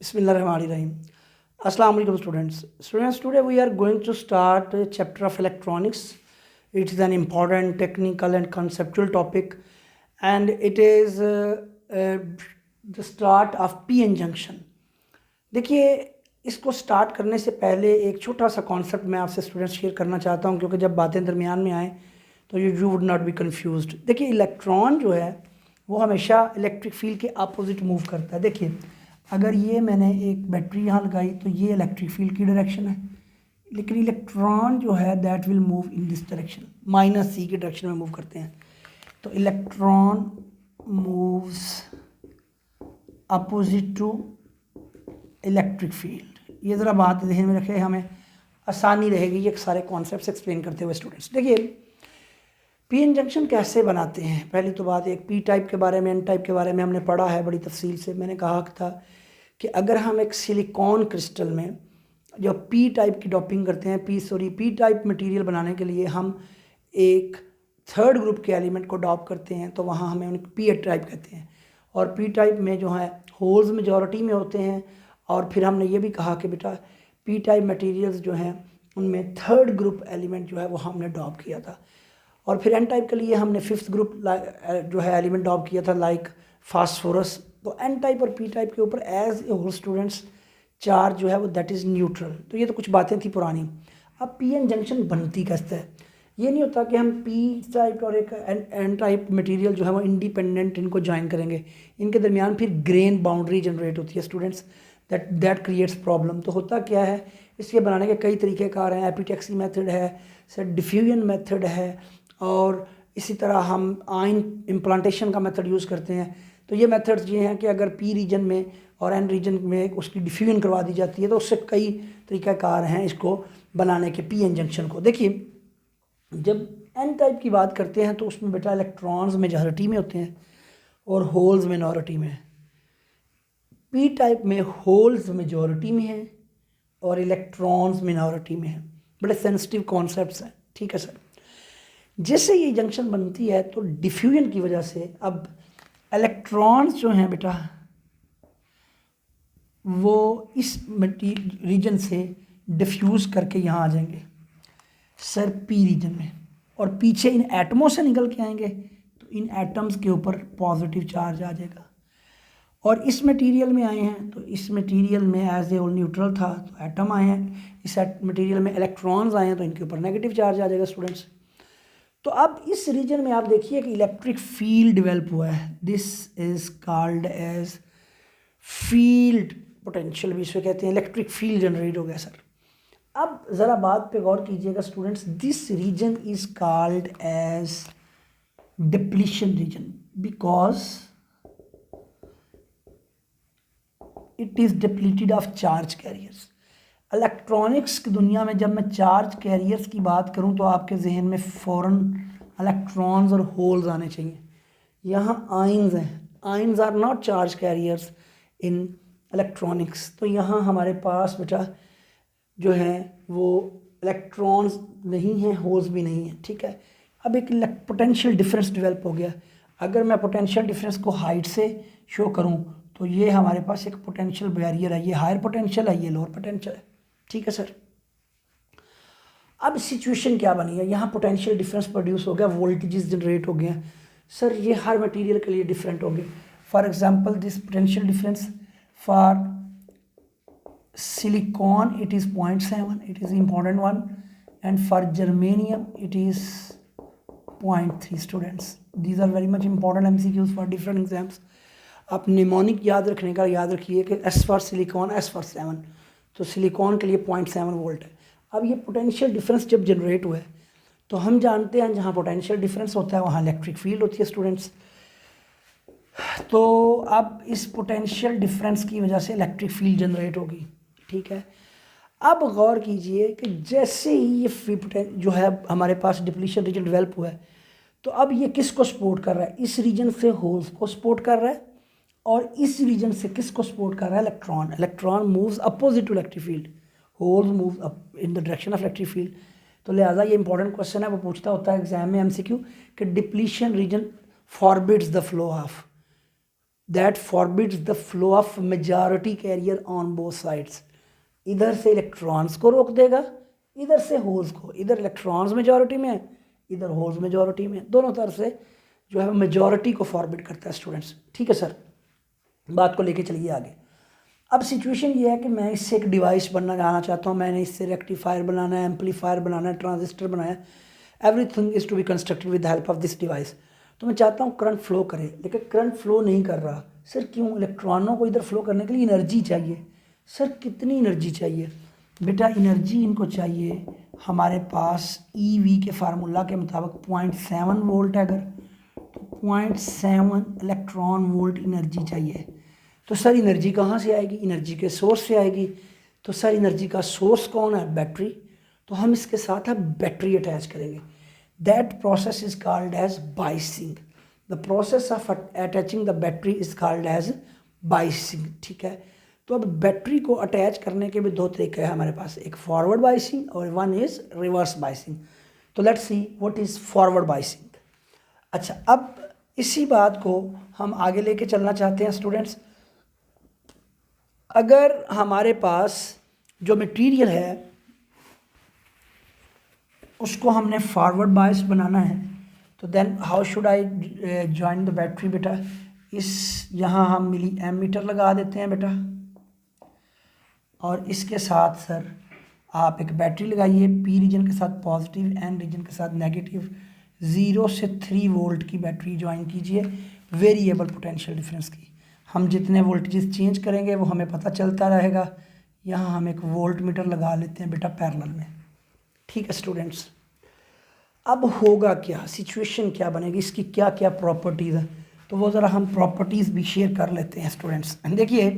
Bismillahirrahmanirrahim. Assalamu alaikum students. Students, today we are going to start a chapter of electronics. It is an important technical and conceptual topic, and it is the start of PN junction. देखिए, इसको start करने से पहले एक छोटा सा concept मैं आपसे स्टूडेंट्स शेयर करना चाहता हूँ, क्योंकि जब बातें दरमियान में आए तो you would not be confused. देखिए, इलेक्ट्रॉन जो है वो हमेशा इलेक्ट्रिक फील्ड के अपोजिट मूव करता है. देखिए, अगर ये मैंने एक बैटरी यहाँ लगाई तो ये इलेक्ट्रिक फील्ड की डायरेक्शन है, लेकिन इलेक्ट्रॉन जो है that will move in this direction, -c की डायरेक्शन में मूव करते हैं. तो electron moves opposite to electric field. ये ज़रा बात ध्यान में रखें, हमें आसानी रहेगी ये सारे कॉन्सेप्ट्स एक्सप्लेन करते हुए स्टूडेंट्स. देखिए, पीएन जंक्शन कैसे बनाते हैं. पहली तो बात, एक पी टाइप के बारे में, एन टाइप के बारे में हमने पढ़ा है बड़ी तफसील से. मैंने कहा था कि अगर हम एक सिलिकॉन क्रिस्टल में जो पी टाइप की डोपिंग करते हैं, पी टाइप मटेरियल बनाने के लिए हम एक थर्ड ग्रुप के एलिमेंट को डॉप करते हैं, तो वहाँ हमें उनको पी टाइप कहते हैं. और पी टाइप में जो है होल्स मेजॉरिटी में होते हैं. और फिर हमने ये भी कहा कि बेटा पी टाइप मटेरियल्स जो हैं उनमें थर्ड ग्रुप एलिमेंट जो है वो हमने डॉप किया था. और फिर एन टाइप के लिए हमने फिफ्थ ग्रुप जो है एलिमेंट डॉप किया था, लाइक फास्फोरस. तो एन टाइप और पी टाइप के ऊपर as a whole students charge जो है वो दैट इज़ न्यूट्रल. तो ये तो कुछ बातें थी पुरानी. अब पी एन जंक्शन बनती कैसे है. ये नहीं होता कि हम पी टाइप और एक एन टाइप मटेरियल जो है वो इंडिपेंडेंट इनको ज्वाइन करेंगे. इनके दरमियान फिर ग्रेन बाउंड्री जनरेट होती है स्टूडेंट्स. That creates problem. तो होता क्या है, इसके बनाने के कई तरीक़ेकार हैं. एपिटैक्सी मेथड है, सर डिफ्यूजन मेथड है, और इसी तरह हम आयन इम्प्लांटेशन का मेथड यूज़ करते हैं. तो ये मेथड्स ये हैं कि अगर पी रीजन में और एन रीजन में उसकी डिफ्यूजन करवा दी जाती है, तो उससे कई तरीक़ाकार हैं इसको बनाने के पी एन जंक्शन को. देखिए, जब एन टाइप की बात करते हैं तो उसमें बेटा इलेक्ट्रॉन्स मेजॉरिटी में होते हैं और होल्स मिनॉरिटी में. पी टाइप में होल्स मेजॉरिटी में हैं और इलेक्ट्रॉन्स मिनॉरिटी में हैं. बड़े सेंसिटिव कॉन्सेप्ट्स हैं, ठीक है सर. जैसे ये जंक्शन बनती है तो डिफ्यूजन की वजह से अब इलेक्ट्रॉन्स जो हैं बेटा वो इस रीजन से डिफ्यूज़ करके यहाँ आ जाएंगे सर पी रीजन में, और पीछे इन एटमों से निकल के आएंगे तो इन एटम्स के ऊपर पॉजिटिव चार्ज आ जाएगा. और इस मटेरियल में आए हैं तो इस मटेरियल में एज ए होल न्यूट्रल था तो एटम आए हैं. इस मटेरियल में इलेक्ट्रॉन्स आए हैं तो इनके ऊपर नेगेटिव चार्ज आ जाएगा स्टूडेंट्स. तो अब इस रीजन में आप देखिए कि इलेक्ट्रिक फील्ड डेवलप हुआ है. This is called as field potential भी इसमें कहते हैं. इलेक्ट्रिक फील्ड जनरेट हो गया सर. अब ज़रा बात पे गौर कीजिएगा students. This region is called as depletion region because it is depleted of charge carriers. Electronics की दुनिया में जब मैं चार्ज कैरियर्स की बात करूं तो आपके जहन में फ़ौरन इलेक्ट्रॉन्स और होल्स आने चाहिए. यहाँ आयंस हैं. Ions are not charge carriers in electronics. तो यहाँ हमारे पास बेटा जो है वो इलेक्ट्रॉन्स नहीं हैं, होल्स भी नहीं हैं, ठीक है. अब एक पोटेंशियल डिफरेंस डेवलप हो गया. अगर मैं पोटेंशियल डिफरेंस को हाइट से शो करूँ तो ये हमारे पास एक पोटेंशियल बैरियर है. ये हायर पोटेंशियल है, ये लोअर पोटेंशियल है, ठीक है सर. अब सिचुएशन क्या बनी है, यहाँ पोटेंशियल डिफरेंस प्रोड्यूस हो गया, वोल्टेजेस जनरेट हो गए सर. ये हर मटेरियल के लिए डिफरेंट हो गए. For example this potential difference for silicon it is 0.7, it is important one, and for germanium it is 0.3. Students, these are very much important MCQs for different exams. आप mnemonic याद रखने का याद रखिए कि S for silicon, S for 7. तो silicon के लिए 0.7 वोल्ट है. अब ये पोटेंशियल डिफरेंस जब जनरेट हुआ है तो हम जानते हैं जहाँ पोटेंशियल डिफरेंस होता है वहाँ इलेक्ट्रिक फील्ड होती है स्टूडेंट्स. तो अब इस पोटेंशियल डिफरेंस की वजह से इलेक्ट्रिक फील्ड जनरेट होगी, ठीक है. अब गौर कीजिए कि जैसे ही ये जो है हमारे पास डिप्लीशन रीजन डेवलप हुआ है तो अब ये किसको सपोर्ट कर रहा है, इस रीजन से होल्स को सपोर्ट कर रहा है, और इस रीजन से किसको सपोर्ट कर रहा है, electron. Electron moves opposite to electric field, holes move up in the direction of electric field. तो लिहाजा ये इंपॉर्टेंट क्वेश्चन है, वो पूछता होता है एग्जाम में MCQ कि depletion region forbids the flow of that forbids the flow of majority carrier on both sides. इधर से इलेक्ट्रॉन्स को रोक देगा, इधर से होल्स को। इधर इलेक्ट्रॉन्स मेजॉरिटी में है, इधर होल्स मेजॉरिटी में, दोनों तरफ से जो है मेजॉरिटी को फॉरबिड करता है स्टूडेंट्स। ठीक है सर, बात को लेके चलिए आगे। अब सिचुएशन ये है कि मैं इससे एक डिवाइस बनाना चाहता हूँ, मैंने इससे रेक्टिफायर बनाना है, एम्पलीफायर बनाना है, ट्रांजिस्टर बनाया, everything is to be constructed with help of this device. तो मैं चाहता हूँ करंट फ्लो करे, लेकिन करंट फ्लो नहीं कर रहा। सर क्यों? इलेक्ट्रॉनों को इधर फ्लो करने के लिए एनर्जी चाहिए। सर कितनी एनर्जी चाहिए? बेटा एनर्जी इनको चाहिए हमारे पास EV के फार्मूला के मुताबिक 0.7 वोल्ट है, अगर तो 0.7 इलेक्ट्रॉन वोल्ट एनर्जी चाहिए। तो सर एनर्जी कहाँ से आएगी? एनर्जी के सोर्स से आएगी। तो सर एनर्जी का सोर्स कौन है? बैटरी। तो हम इसके साथ अब बैटरी अटैच करेंगे। That process is called as biasing. The process of attaching the battery is called as biasing. ठीक है, तो अब बैटरी को अटैच करने के भी दो तरीके हैं हमारे पास, एक फॉरवर्ड बाइसिंग और वन इज रिवर्स बाइसिंग। तो let's see what is forward biasing. अच्छा, अब इसी बात को हम आगे लेके चलना चाहते हैं स्टूडेंट्स। अगर हमारे पास जो मटेरियल है उसको हमने फॉरवर्ड बायस बनाना है, तो then how should I join the battery? बेटा इस यहाँ हम मिली एमीटर लगा देते हैं बेटा, और इसके साथ सर आप एक बैटरी लगाइए, P रीजन के साथ पॉजिटिव, N रीजन के साथ नेगेटिव। 0 से 3 वोल्ट की बैटरी ज्वाइन कीजिए वेरिएबल पोटेंशियल डिफरेंस की। हम जितने वोल्टेजेस चेंज करेंगे वो हमें पता चलता रहेगा। यहाँ हम एक वोल्ट मीटर लगा लेते हैं बेटा पैरेलल में। ठीक है स्टूडेंट्स, अब होगा क्या, सिचुएशन क्या बनेगी, इसकी क्या क्या प्रॉपर्टीज़ है, तो वो ज़रा हम प्रॉपर्टीज़ भी शेयर कर लेते हैं स्टूडेंट्स। देखिए,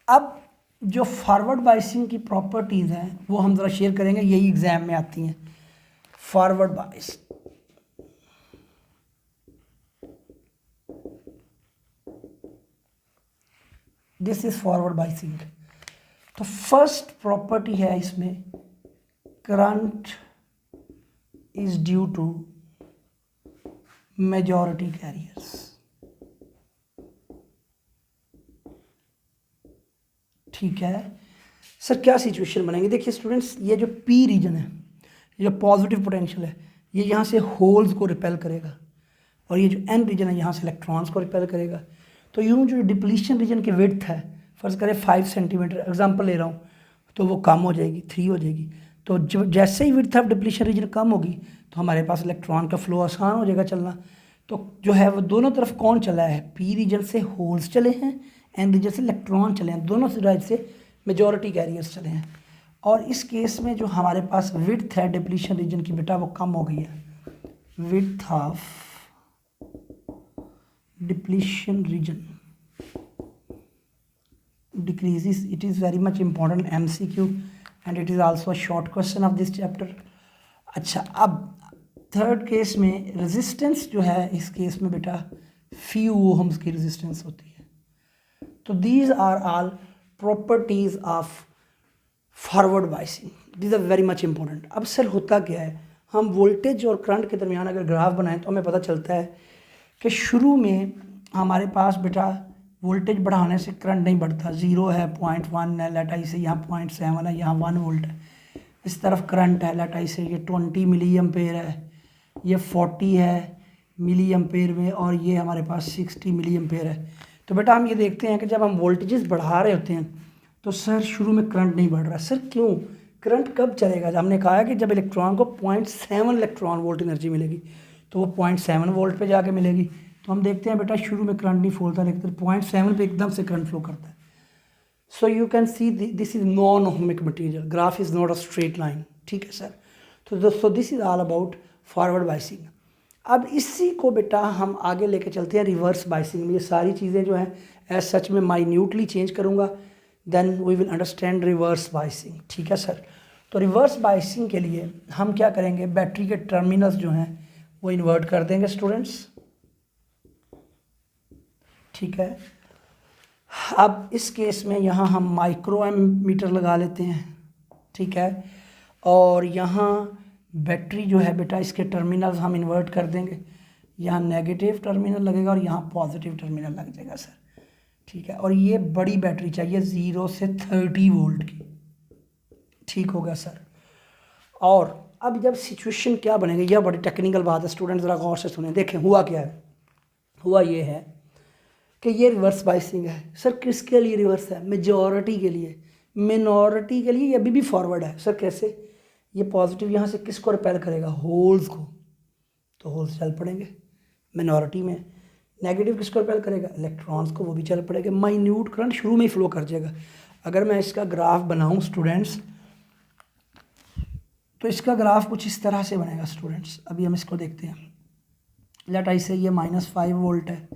अब जो फॉरवर्ड बाइसिंग की प्रॉपर्टीज़ हैं वो हम ज़रा शेयर करेंगे, यही एग्ज़ाम में आती हैं। Forward bias, this is forward biasing. तो फर्स्ट प्रॉपर्टी है इसमें, current is due to majority carriers. ठीक है सर, क्या सिचुएशन बनेगी? देखिए स्टूडेंट्स, ये जो P रीजन है, ये जो पॉजिटिव पोटेंशियल है, ये यहाँ से होल्स को रिपेल करेगा, और ये जो N रीजन है यहाँ से इलेक्ट्रॉन्स को रिपेल करेगा। तो यूँ जो डिप्लीशन रीजन की विड्थ है, फर्ज करें 5 सेंटीमीटर, एग्जांपल ले रहा हूँ, तो वो कम हो जाएगी, 3 हो जाएगी। तो जैसे ही विड्थ ऑफ डिप्लीशन रीजन कम होगी तो हमारे पास इलेक्ट्रॉन का फ्लो आसान हो जाएगा चलना। तो जो है वो दोनों तरफ कौन चला है? P रीजन से होल्स चले हैं, N रीजन से इलेक्ट्रॉन चले हैं, दोनों साइड से मेजॉरिटी कैरियर्स चले हैं। और इस केस में जो हमारे पास विड्थ है डिप्लीशन रीजन की बेटा वो कम हो गई है। Width of depletion region decreases. It is very much important MCQ and it is also a short question of this chapter. अच्छा, अब थर्ड केस में रेजिस्टेंस जो है, इस केस में बेटा फ्यू ओहम्स की रेजिस्टेंस होती है। तो these are all properties of forward biasing, these are very much important. अब सर होता क्या है, हम वोल्टेज और करंट के दरमियान अगर ग्राफ बनाएं तो हमें पता चलता है कि शुरू में हमारे पास बेटा वोल्टेज बढ़ाने से करंट नहीं बढ़ता, 0 है, 0.1 है, लेट आई से यहाँ 0.7 है, यहाँ 1 वोल्ट है। इस तरफ करंट है, लेट आई से ये 20 मिली एम्पेयर है, ये 40 है मिली एम्पेयर में, और ये हमारे पास 60 मिली एम्पेयर है। तो बेटा हम ये देखते हैं कि जब हम वोल्टेजेस बढ़ा रहे होते हैं तो सर शुरू में करंट नहीं बढ़ रहा। सर क्यों? करंट कब चलेगा? जब हमने कहा है कि जब इलेक्ट्रॉन को 0.7 इलेक्ट्रॉन वोल्ट एनर्जी मिलेगी तो वो 0.7 वोल्ट पे जाके मिलेगी। तो हम देखते हैं बेटा शुरू में करंट नहीं फूलता, लेकिन 0.7 पे एकदम से करंट फ्लो करता है। So you can see this is non ohmic material, graph is not a straight line. ठीक है सर, तो दोस्तों this is all about forward biasing. अब इसी को बेटा हम आगे लेके चलते हैं रिवर्स बाइसिंग में। ये सारी चीज़ें जो हैं एज सच में माइन्यूटली चेंज करूँगा, then we will understand reverse biasing. ठीक है सर, तो रिवर्स बाइसिंग के लिए हम क्या करेंगे, बैटरी के टर्मिनल्स जो हैं वो इन्वर्ट कर देंगे स्टूडेंट्स। ठीक है, अब इस केस में यहाँ हम माइक्रो एमीटर लगा लेते हैं। ठीक है, और यहाँ बैटरी जो है बेटा इसके टर्मिनल्स हम इन्वर्ट कर देंगे। यहाँ नेगेटिव टर्मिनल लगेगा और यहाँ पॉजिटिव टर्मिनल लग जाएगा सर, ठीक है। और ये बड़ी बैटरी चाहिए 0 से 30 वोल्ट की, ठीक होगा सर। और अब जब सिचुएशन क्या बनेगी, यह बड़ी टेक्निकल बात है स्टूडेंट, ज़रा गौर से सुने। देखें हुआ क्या है, हुआ ये है कि ये रिवर्स बाइसिंग है सर। किसके लिए रिवर्स है? मेजॉरिटी के लिए। मिनॉरिटी के लिए ये अभी भी फॉरवर्ड है सर। कैसे? ये पॉजिटिव यहाँ से किसको रिपेल करेगा? होल्स को, तो होल्स चल पड़ेंगे। मिनॉरिटी में नेगेटिव किसको रिपेल करेगा? इलेक्ट्रॉन्स को, वो भी चल पड़ेगा। माइन्यूट करंट शुरू में ही फ्लो कर जाएगा। अगर मैं इसका ग्राफ बनाऊँ स्टूडेंट्स, तो इसका ग्राफ कुछ इस तरह से बनेगा स्टूडेंट्स। अभी हम इसको देखते हैं। लेट आई से ये -5 वोल्ट है,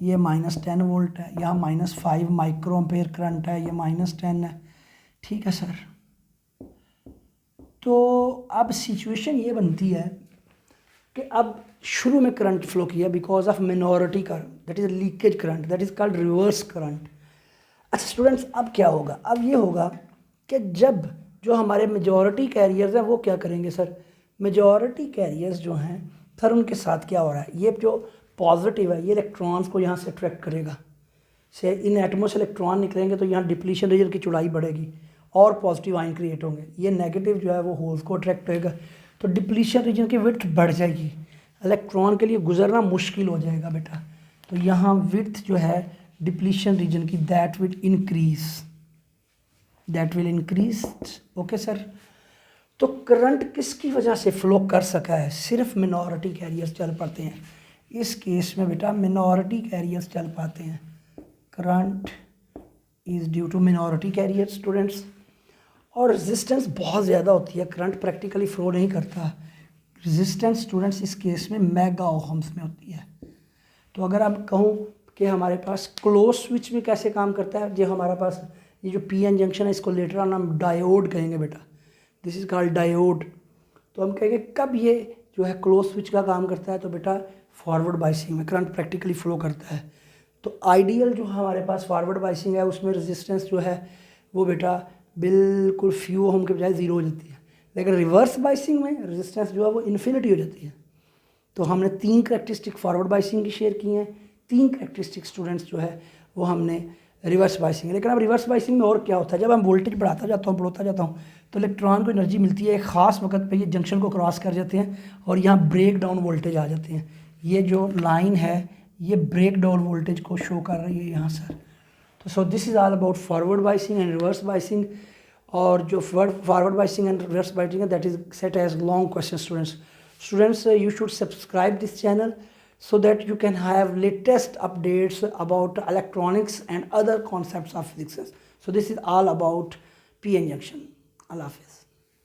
ये -10 वोल्ट है, यहाँ -5 माइक्रो एम्पेयर करंट है, ये -10 है, ठीक है सर। तो अब सिचुएशन ये बनती है कि अब शुरू में करंट फ्लो किया because of minority current, that is leakage current, that is called reverse current. अच्छा स्टूडेंट्स, अब क्या होगा? अब ये होगा कि जब जो हमारे मेजॉरिटी कैरियर्स हैं वो क्या करेंगे सर? मेजॉरिटी कैरियर्स जो हैं सर, उनके साथ क्या हो रहा है? ये जो पॉजिटिव है ये इलेक्ट्रॉन्स को यहाँ से अट्रैक्ट करेगा। से इन एटमों से इलेक्ट्रॉन निकलेंगे तो यहाँ डिप्लीशन रीजन की चौड़ाई बढ़ेगी और पॉजिटिव आयन क्रिएट होंगे। ये नेगेटिव जो है वो होल्स को अट्रैक्ट करेगा, तो डिप्लीशन रीजन की विड्थ बढ़ जाएगी, इलेक्ट्रॉन के लिए गुजरना मुश्किल हो जाएगा बेटा। तो यहाँ विड्थ जो है डिप्लीशन रीजन की, that will increase, okay sir. तो करंट किसकी वजह से फ्लो कर सका है? सिर्फ मिनॉरिटी कैरियर्स चल पाते हैं। इस केस में बेटा मिनॉरिटी कैरियर्स चल पाते हैं। Current is due to minority carrier students. और रेजिस्टेंस बहुत ज़्यादा होती है, करंट प्रैक्टिकली फ्लो नहीं करता। रेजिस्टेंस स्टूडेंट्स इस केस में मेगा ओहम्स में होती है। तो अगर आप कहूँ कि हमारे पास क्लोज स्विच में कैसे काम करता है, जो हमारे पास ये जो पीएन जंक्शन है, इसको लेटर ऑन हम डायोड कहेंगे बेटा, दिस इज़ कॉल्ड डायोड। तो हम कहेंगे कब ये जो है क्लोज स्विच का काम करता है? तो बेटा फॉरवर्ड बाइसिंग में करंट प्रैक्टिकली फ्लो करता है। तो आइडियल जो हमारे पास फॉरवर्ड बाइसिंग है उसमें रेजिस्टेंस जो है वो बेटा बिल्कुल फ्यू ओम के बजाय 0 हो जाती है। लेकिन रिवर्स बाइसिंग में रेजिस्टेंस जो है वो इन्फिनिटी हो जाती है। तो हमने 3 करैक्टरिस्टिक फॉरवर्ड बाइसिंग की शेयर की हैं, 3 करैक्टरिस्टिक स्टूडेंट्स जो है वो हमने रिवर्स बाइसिंग। लेकिन अब रिवर्स बाइसिंग में और क्या होता है, जब हम वोल्टेज बढ़ाता जाता हूँ तो इलेक्ट्रॉन को एनर्जी मिलती है, एक ख़ास वक्त पे ये जंक्शन को क्रॉस कर जाते हैं और यहाँ ब्रेक डाउन वोल्टेज आ जाते हैं। ये जो लाइन है ये ब्रेक डाउन वोल्टेज को शो कर रही है यहाँ सर। तो so this is all about forward biasing and reverse biasing. और जो forward biasing and reverse biasing है that is set as long question students you should subscribe this channel so that you can have latest updates about electronics and other concepts of physics. So this is all about PN junction. Allah Hafiz.